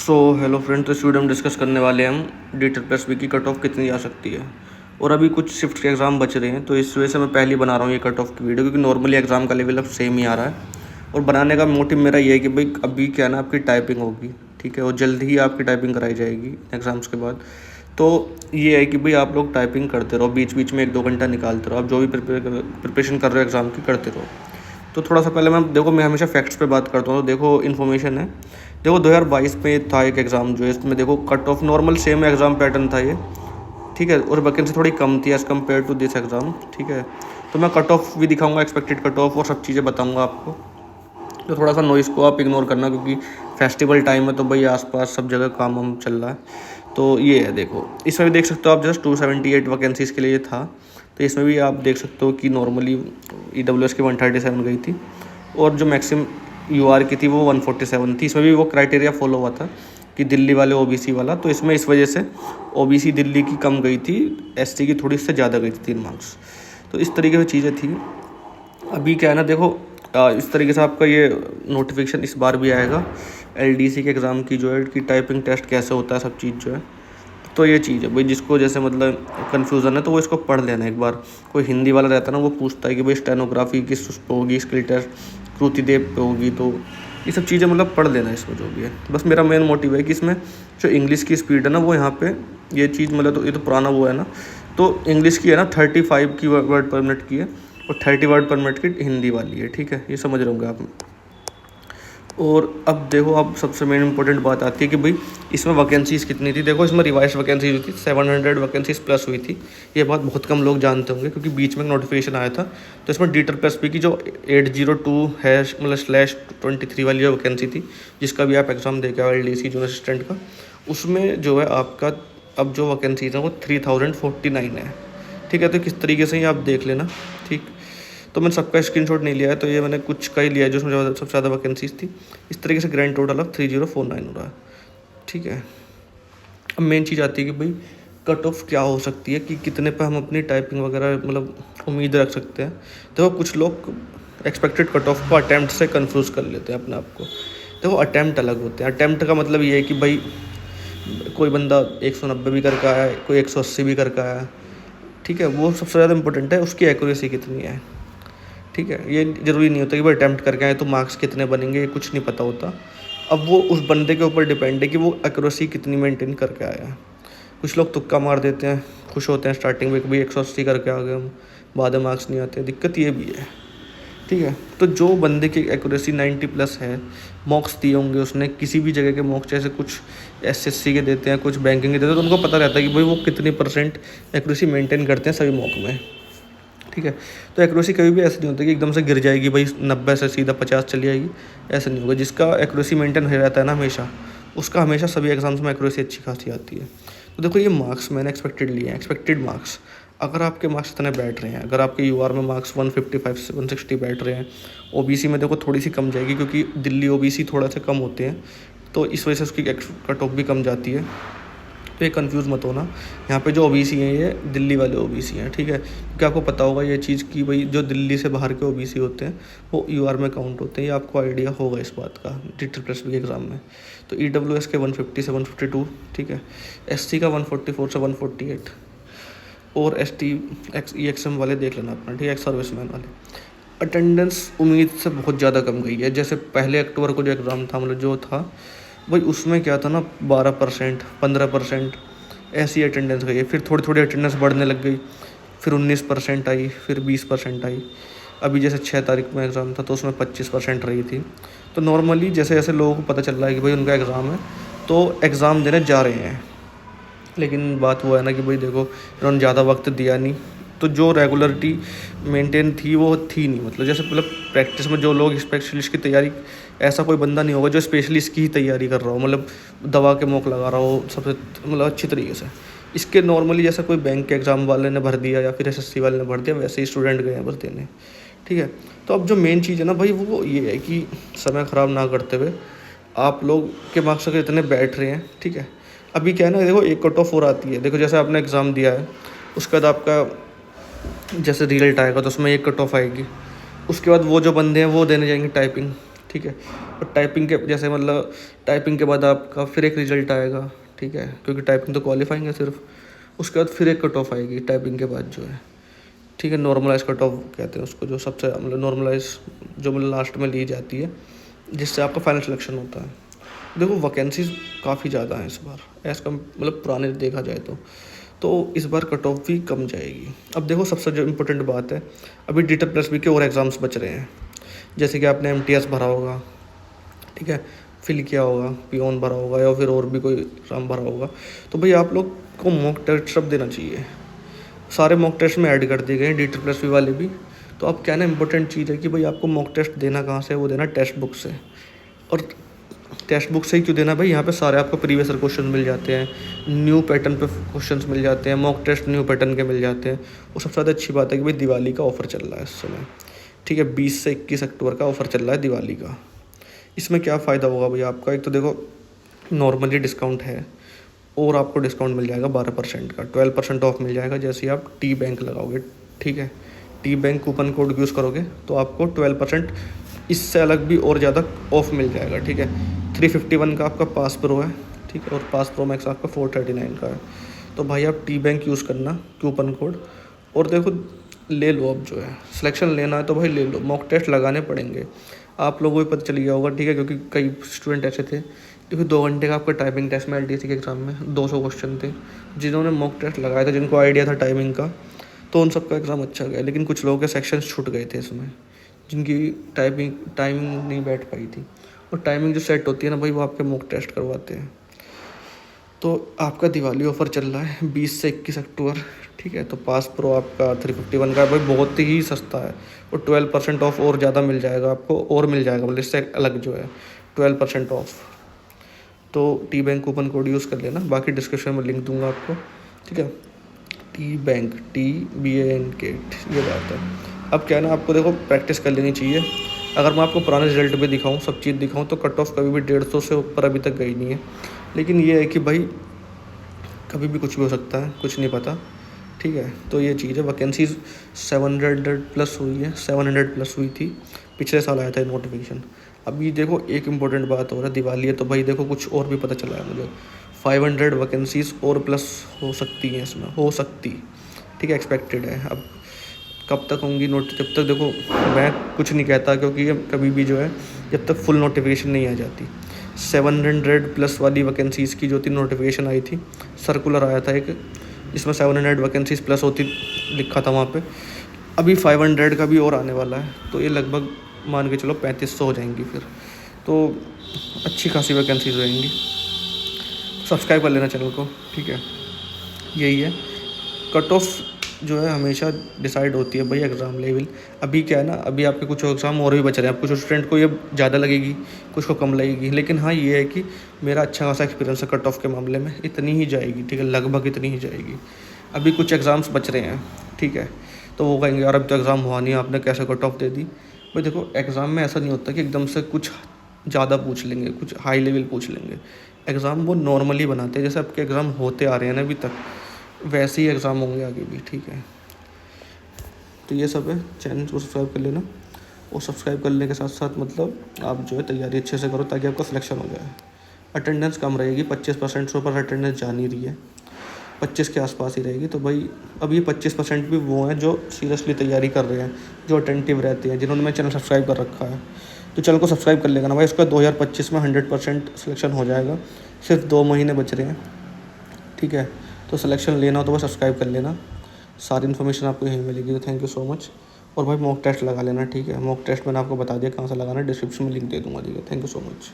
Hello friend, तो इस video में डिस्कस करने वाले हैं हम डी प्लस बी की कट ऑफ कितनी आ सकती है। और अभी कुछ शिफ्ट के एग्ज़ाम बच रहे हैं, तो इस वजह से मैं पहले ही बना रहा हूँ ये कट ऑफ की वीडियो, क्योंकि नॉर्मली एग्ज़ाम का लेवल अब सेम ही आ रहा है। और बनाने का मोटिव मेरा ये है कि भाई अभी क्या है ना, आपकी टाइपिंग होगी, ठीक है, और जल्द ही आपकी टाइपिंग कराई जाएगी एग्ज़ाम्स के बाद। तो ये है कि भाई आप लोग टाइपिंग करते रहो, बीच बीच में 1-2 घंटा निकालते रहो, आप जो भी प्रिपरेशन कर रहे हो एग्ज़ाम की करते रहो। तो थोड़ा सा पहले मैं हमेशा फैक्ट्स पे बात करता हूँ। तो देखो इन्फॉर्मेशन है, देखो 2022 में था एक एग्ज़ाम, जो है इसमें देखो cut off normal same exam pattern था ये, ठीक है, और वैकेंसी थोड़ी कम थी as compare to this exam, ठीक है। तो मैं कट ऑफ भी दिखाऊंगा, एक्सपेक्टेड कट ऑफ और सब चीज़ें बताऊंगा आपको। तो थोड़ा सा नॉइज़ को आप इग्नोर करना, क्योंकि फेस्टिवल टाइम है, तो भाई आसपास सब जगह काम वाम चल रहा है। तो ये है, देखो इसमें भी देख सकते हो आप, जस्ट 278 वैकेंसीज़ के लिए था। तो इसमें भी आप देख सकते हो कि नॉर्मली EWS की 137 गई थी, और जो मैक्सिमम UR की थी वो 147 थी। इसमें भी वो क्राइटेरिया फॉलो हुआ था कि दिल्ली वाले OBC वाला, तो इसमें इस वजह से OBC दिल्ली की कम गई थी, ST की थोड़ी से ज़्यादा गई थी 3 मार्क्स। तो इस तरीके से चीज़ें थी। अभी क्या है ना, देखो इस तरीके से आपका ये नोटिफिकेशन इस बार भी आएगा LDC के एग्ज़ाम की, जो है कि टाइपिंग टेस्ट कैसे होता है, सब चीज़ जो है। तो ये चीज़ है भाई, जिसको जैसे मतलब कन्फ्यूज़न है तो वो इसको पढ़ लेना एक बार। कोई हिंदी वाला रहता है ना, वो पूछता है कि भाई स्टेनोग्राफी किस पे होगी, स्किल टेस्ट कृतिदेव पे होगी, तो ये सब चीज़ें मतलब पढ़ लेना इसमें जो भी है। बस मेरा मेन मोटिव है कि इसमें जो इंग्लिश की स्पीड है ना, वो यहाँ पे ये चीज़ मतलब, तो ये तो पुराना वो है ना, तो इंग्लिश की है ना 35 की वर्ड पर मिनट की है, और 30 वर्ड पर मिनट की हिंदी वाली है, ठीक है, ये समझ रहे होंगे आप। और अब देखो, अब सबसे मेन इंपॉर्टेंट बात आती है कि भाई इसमें वैकेंसीज़ कितनी थी। देखो इसमें रिवाइज वैकेंसीज हुई थी, 700 वैकेंसीज प्लस हुई थी। ये बात बहुत कम लोग जानते होंगे, क्योंकि बीच में नोटिफिकेशन आया था। तो इसमें DPPSB की जो 802 है मतलब /23 वाली जो वैकेंसी थी, जिसका भी आप एग्ज़ाम दे के आओ LDC जूनियर असिस्टेंट का, उसमें जो है आपका अब जो वैकेंसीज है वो 3049 है, ठीक है। तो किस तरीके से ही आप देख लेना, ठीक। तो मैंने सबका स्क्रीनशॉट नहीं लिया है, तो ये मैंने कुछ का ही लिया है जो उसमें सबसे ज़्यादा वैकेंसीज थी। इस तरीके से ग्रैंड टोटल अब 3049 हो रहा है, ठीक है। अब मेन चीज़ आती है कि भाई कट ऑफ क्या हो सकती है, कि कितने पे हम अपनी टाइपिंग वगैरह मतलब उम्मीद रख सकते हैं। देखो कुछ लोग एक्सपेक्टेड कट ऑफ को अटैम्प्ट से कंफ्यूज कर लेते हैं अपने आप को। देखो अटैम्प्ट अलग होते हैं। अटैम्प्ट का मतलब ये है कि भाई कोई बंदा 190 भी करके आया है, कोई 180 भी करके आया है, ठीक है। वो सबसे ज़्यादा इंपॉर्टेंट है, उसकी एक्यूरेसी कितनी है, ठीक है। ये ज़रूरी नहीं होता कि वो अटैम्प्ट करके आए तो मार्क्स कितने बनेंगे, ये कुछ नहीं पता होता। अब वो उस बंदे के ऊपर डिपेंड है कि वो एक्यूरेसी कितनी मेंटेन करके आया है। कुछ लोग तुक्का मार देते हैं, खुश होते हैं स्टार्टिंग में कि भाई 180 करके आ गए हम, बाद में मार्क्स नहीं आते। दिक्कत ये भी है, ठीक है। तो जो बंदे की एक्यूरेसी 90 प्लस है, मॉक्स दिए होंगे उसने किसी भी जगह के मॉक्स, जैसे कुछ SSC के देते हैं, कुछ बैंकिंग के देते हैं, तो उनको पता रहता है कि भाई वो कितनी % एक्यूरेसी मेंटेन करते हैं सभी मॉक में, ठीक है। तो एक्यूरेसी कभी भी ऐसे नहीं होता कि एकदम से गिर जाएगी भाई 90 से सीधा 50 चली जाएगी, ऐसा नहीं होगा। जिसका एक्यूरेसी मेंटेन हो रहता है ना हमेशा, उसका हमेशा सभी एग्जाम्स में एक्यूरेसी अच्छी खासी आती है। तो देखो ये मार्क्स मैंने एक्सपेक्टेड लिए हैं, एक्सपेक्टेड मार्क्स। अगर आपके मार्क्स इतने बैठ रहे हैं, अगर आपके UR में मार्क्स 155 से 160 बैठ रहे हैं, OBC में देखो थोड़ी सी कम जाएगी, क्योंकि दिल्ली OBC थोड़ा सा कम होते हैं, तो इस वजह से उसकी कट ऑफ भी कम जाती है। तो ये कंफ्यूज मत होना, यहाँ पे जो OBC हैं ये दिल्ली वाले OBC हैं, ठीक है। क्योंकि आपको पता होगा ये चीज़ कि भाई जो दिल्ली से बाहर के OBC होते हैं वो UR में काउंट होते हैं, ये आपको आइडिया होगा इस बात का DPPSB के एग्ज़ाम में। तो EWS के 150 से 152, ठीक है, SC का 144 से 148, और ST EXM वाले देख लेना अपना, ठीक है, सर्विसमैन वाले। अटेंडेंस उम्मीद से बहुत ज़्यादा कम गई है। जैसे पहले अक्टूबर को जो एग्ज़ाम था, मतलब जो था भाई, उसमें क्या था ना 12% 15% ऐसी अटेंडेंस गई है। फिर थोड़ी थोड़ी अटेंडेंस बढ़ने लग गई, फिर 19% आई, फिर 20% आई। अभी जैसे 6 तारीख में एग्ज़ाम था तो उसमें 25% रही थी। तो नॉर्मली जैसे जैसे लोगों को पता चल रहा है कि भाई उनका एग्ज़ाम है, तो एग्ज़ाम देने जा रहे हैं। लेकिन बात वो है ना कि भाई देखो इन्होंने ज़्यादा वक्त दिया नहीं, तो जो रेगुलरिटी मेंटेन थी वो थी नहीं। मतलब जैसे मतलब प्रैक्टिस में जो लोग स्पेशलिस्ट की तैयारी, ऐसा कोई बंदा नहीं होगा जो स्पेशलिस्ट की ही तैयारी कर रहा हो, मतलब दवा के मौक लगा रहा हो सबसे मतलब अच्छी तरीके से। इसके नॉर्मली जैसा कोई बैंक के एग्ज़ाम वाले ने भर दिया या फिर SSC वाले ने भर दिया, वैसे ही स्टूडेंट गए हैं भर देने, ठीक है। तो अब जो मेन चीज़ है ना भाई, वो ये है कि समय ख़राब ना करते हुए आप लोग के मार्क्स अगर इतने बैठ रहे हैं, ठीक है। अभी क्या है ना, देखो एक कट ऑफ और आती है। देखो जैसे आपने एग्ज़ाम दिया है, उसके बाद आपका जैसे रिजल्ट आएगा तो उसमें एक कट ऑफ आएगी। उसके बाद वो जो बंदे हैं वो देने जाएंगे टाइपिंग, ठीक है। और टाइपिंग के जैसे मतलब टाइपिंग के बाद आपका फिर एक रिजल्ट आएगा, ठीक है, क्योंकि टाइपिंग तो क्वालिफाइंग है सिर्फ। उसके बाद फिर एक कट ऑफ आएगी टाइपिंग के बाद जो है, ठीक है, नॉर्मलाइज कट ऑफ कहते हैं उसको, जो सबसे मतलब नॉर्मलाइज जो मतलब लास्ट में ली जाती है, जिससे आपका फाइनल सिलेक्शन होता है। देखो वैकेंसीज काफ़ी ज़्यादा हैं इस बार एज़ कम मतलब पुराने देखा जाए तो इस बार कट ऑफ भी कम जाएगी। अब देखो सबसे जो इम्पोर्टेंट बात है, अभी DEET+B के और एग्ज़ाम्स बच रहे हैं, जैसे कि आपने MTS भरा होगा, ठीक है, फिल किया होगा, पियोन भरा होगा या फिर और भी कोई एग्ज़ाम भरा होगा, तो भाई आप लोग को मॉक टेस्ट सब देना चाहिए। सारे मॉक टेस्ट में ऐड कर दिए गए हैं DEET+B वाले भी। तो अब क्या ना इम्पोर्टेंट चीज़ है कि भाई आपको मॉक टेस्ट देना कहाँ से है, वो देना टेक्स्ट बुक से। और टेक्स्ट बुक से ही क्यों देना भाई, यहाँ पे सारे आपको प्रीवियस ईयर क्वेश्चन मिल जाते हैं, न्यू पैटर्न पे क्वेश्चंस मिल जाते हैं, मॉक टेस्ट न्यू पैटर्न के मिल जाते हैं। और सबसे ज़्यादा अच्छी बात है कि भाई दिवाली का ऑफ़र चल रहा है इस समय, ठीक है, 20 से 21 अक्टूबर का ऑफ़र चल रहा है दिवाली का। इसमें क्या फ़ायदा होगा भाई आपका, एक तो देखो नॉर्मली डिस्काउंट है और आपको डिस्काउंट मिल जाएगा 12% का, 12% ऑफ मिल जाएगा जैसे ही आप टी बैंक लगाओगे, ठीक है, T bank coupon code use करोगे तो आपको 12%, इससे अलग भी और ज़्यादा ऑफ मिल जाएगा, ठीक है। 351 का आपका पास प्रो है, ठीक है, और पास प्रो मैक्स आपका 439 का है। तो भाई आप टी बैंक यूज़ करना कूपन कोड, और देखो ले लो। अब जो है सिलेक्शन लेना है तो भाई ले लो, मॉक टेस्ट लगाने पड़ेंगे। आप लोगों को पता चल गया होगा, ठीक है, क्योंकि कई स्टूडेंट ऐसे थे क्योंकि 2 घंटे का आपका टाइपिंग टेस्ट में LTC के एग्ज़ाम में 200 क्वेश्चन थे, जिन्होंने मॉक टेस्ट लगाया था, जिनको आइडिया था टाइमिंग का, तो उन सबका एग्ज़ाम अच्छा गया। लेकिन कुछ लोगों के सेक्शन छूट गए थे इसमें, जिनकी टाइमिंग नहीं बैठ पाई थी। और टाइमिंग जो सेट होती है ना भाई, वो आपके मॉक टेस्ट करवाते हैं। तो आपका दिवाली ऑफ़र चल रहा है 20 से 21 अक्टूबर, ठीक है। तो पास प्रो आपका 351 का भाई बहुत ही सस्ता है, और 12% ऑफ और ज़्यादा मिल जाएगा आपको, और मिल जाएगा मतलब इससे अलग जो है 12% ऑफ। तो T bank coupon code use कर लेना, बाकी डिस्क्रिप्शन में लिंक दूंगा आपको, ठीक है। टी बैंक TBANK, ये बात है। अब क्या है ना, आपको देखो प्रैक्टिस कर लेनी चाहिए। अगर मैं आपको पुराने रिजल्ट भी दिखाऊं, सब चीज़ दिखाऊं, तो कट ऑफ कभी भी 150 से ऊपर अभी तक गई नहीं है। लेकिन ये है कि भाई कभी भी कुछ भी हो सकता है, कुछ नहीं पता, ठीक है। तो ये चीज़ है, वैकेंसीज 700 प्लस हुई है, 700 प्लस हुई थी, पिछले साल आया था नोटिफिकेशन। अभी देखो एक इम्पोर्टेंट बात हो रहा है, दिवाली है तो भाई देखो कुछ और भी पता चला है मुझे, 500 वैकेंसीज़ और प्लस हो सकती हैं इसमें, हो सकती, ठीक है, एक्सपेक्टेड है। अब कब तक होंगी नोट, जब तक देखो मैं कुछ नहीं कहता, क्योंकि ये कभी भी जो है जब तक फुल नोटिफिकेशन नहीं आ जाती। 700 प्लस वाली वैकेंसीज़ की जो थी नोटिफिकेशन आई थी, सर्कुलर आया था एक, जिसमें 700 वैकेंसीज़ प्लस होती लिखा था वहाँ पे। अभी 500 का भी और आने वाला है, तो ये लगभग मान के चलो 3500 हो जाएंगी फिर, तो अच्छी खासी वैकेंसीज रहेंगी। सब्सक्राइब कर लेना चैनल को, ठीक है। यही है, कट ऑफ जो है हमेशा डिसाइड होती है भाई एग्ज़ाम लेवल। अभी क्या है ना, अभी आपके कुछ एग्ज़ाम और भी बच रहे हैं, अब कुछ स्टूडेंट को ये ज़्यादा लगेगी, कुछ को कम लगेगी, लेकिन हाँ ये है कि मेरा अच्छा खासा एक्सपीरियंस है कट ऑफ के मामले में, इतनी ही जाएगी, ठीक है, लगभग इतनी ही जाएगी। अभी कुछ एग्ज़ाम्स बच रहे हैं, ठीक है, तो वो कहेंगे यार अभी तो एग्ज़ाम हुआ नहीं, आपने कैसे कट ऑफ दे दी। भाई देखो एग्ज़ाम में ऐसा नहीं होता कि एकदम से कुछ ज़्यादा पूछ लेंगे, कुछ हाई लेवल पूछ लेंगे। एग्ज़ाम वो नॉर्मली बनाते हैं, जैसे आपके एग्ज़ाम होते आ रहे हैं ना अभी तक, वैसे ही एग्ज़ाम होंगे आगे भी, ठीक है। तो ये सब है, चैनल को सब्सक्राइब कर लेना, और सब्सक्राइब करने के साथ साथ मतलब आप जो है तैयारी अच्छे से करो ताकि आपका सिलेक्शन हो जाए। अटेंडेंस कम रहेगी, 25% से ऊपर अटेंडेंस जा नहीं रही है, 25 के आसपास ही रहेगी। तो भाई अब ये 25% भी वो हैं जो सीरियसली तैयारी कर रहे हैं, जो अटेंटिव रहते हैं, जिन्होंने मेरा चैनल सब्सक्राइब कर रखा है। तो चैनल को सब्सक्राइब कर लेगा ना भाई, उसका 2025 में 100% सिलेक्शन हो जाएगा। सिर्फ 2 महीने बच रहे हैं, ठीक है। तो सिलेक्शन लेना हो तो बस सब्सक्राइब कर लेना, सारी इन्फॉर्मेशन आपको यहीं मिलेगी। तो थैंक यू सो मच। और भाई मॉक टेस्ट लगा लेना, ठीक है, मॉक टेस्ट मैंने आपको बता दिया कहाँ से लगाना है, डिस्क्रिप्शन में लिंक दे दूँगा, ठीक है। Thank you so much.